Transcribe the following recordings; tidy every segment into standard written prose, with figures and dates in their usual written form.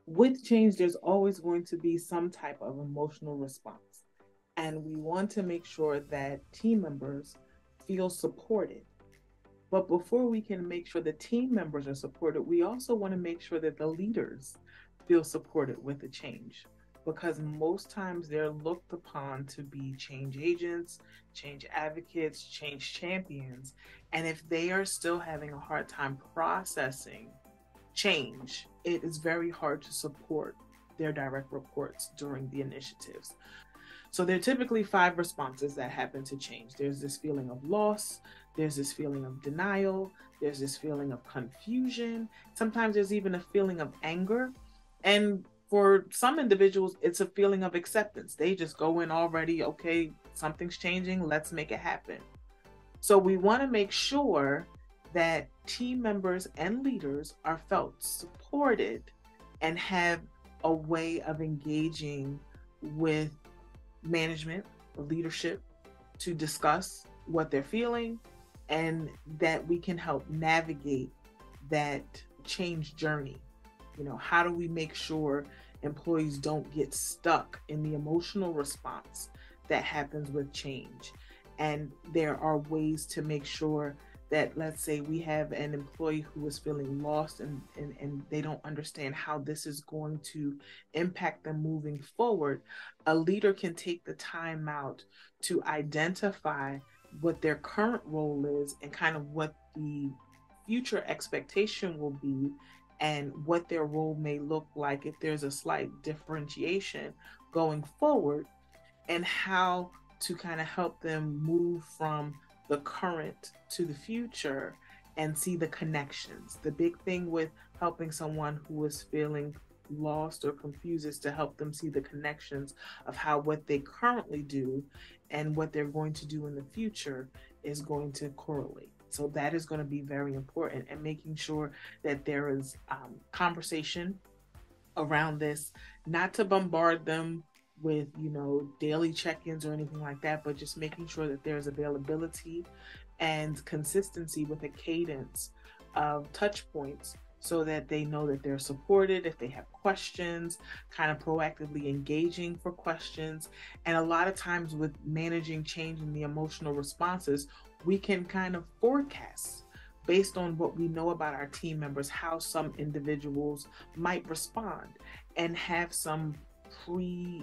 With change, there's always going to be some type of emotional response. And we want to make sure that team members feel supported. But before we can make sure the team members are supported, we also want to make sure that the leaders feel supported with the change. Because most times they're looked upon to be change agents, change advocates, change champions. And if they are still having a hard time processing change, it is very hard to support their direct reports during the initiatives. So there are typically five responses that happen to change. There's this feeling of loss, there's this feeling of denial, there's this feeling of confusion. Sometimes there's even a feeling of anger. And for some individuals, it's a feeling of acceptance. They just go in already, okay, something's changing, let's make it happen. So we want to make sure that team members and leaders are felt supported and have a way of engaging with management or leadership to discuss what they're feeling, and that we can help navigate that change journey. How do we make sure employees don't get stuck in the emotional response that happens with change? And there are ways to make sure that, let's say we have an employee who is feeling lost, and they don't understand how this is going to impact them moving forward. A leader can take the time out to identify what their current role is and kind of what the future expectation will be, and what their role may look like if there's a slight differentiation going forward, and how to kind of help them move from the current to the future and see the connections. The big thing with helping someone who is feeling lost or confused is to help them see the connections of how what they currently do and what they're going to do in the future is going to correlate. So that is going to be very important, and making sure that there is conversation around this, not to bombard them with daily check-ins or anything like that, but just making sure that there's availability and consistency with a cadence of touch points, so that they know that they're supported if they have questions, kind of proactively engaging for questions. And a lot of times with managing change in the emotional responses, we can kind of forecast based on what we know about our team members, how some individuals might respond, and have some pre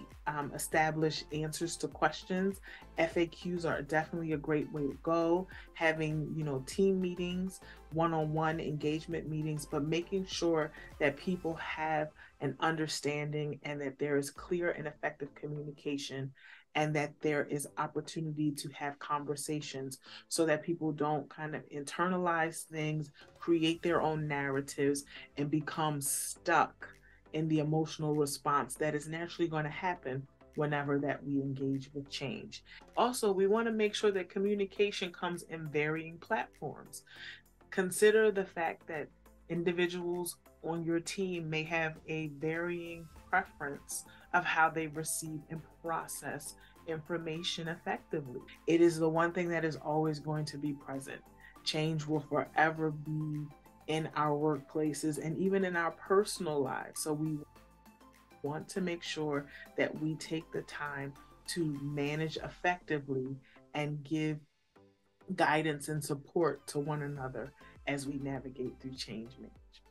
established answers to questions. FAQs are definitely a great way to go. Having, team meetings, one on one engagement meetings, but making sure that people have an understanding and that there is clear and effective communication, and that there is opportunity to have conversations, so that people don't kind of internalize things, create their own narratives, and become stuck in the emotional response that is naturally going to happen whenever that we engage with change. Also, we want to make sure that communication comes in varying platforms. Consider the fact that individuals on your team may have a varying preference of how they receive and process information effectively. It is the one thing that is always going to be present. Change will forever be in our workplaces and even in our personal lives. So we want to make sure that we take the time to manage effectively and give guidance and support to one another as we navigate through change management.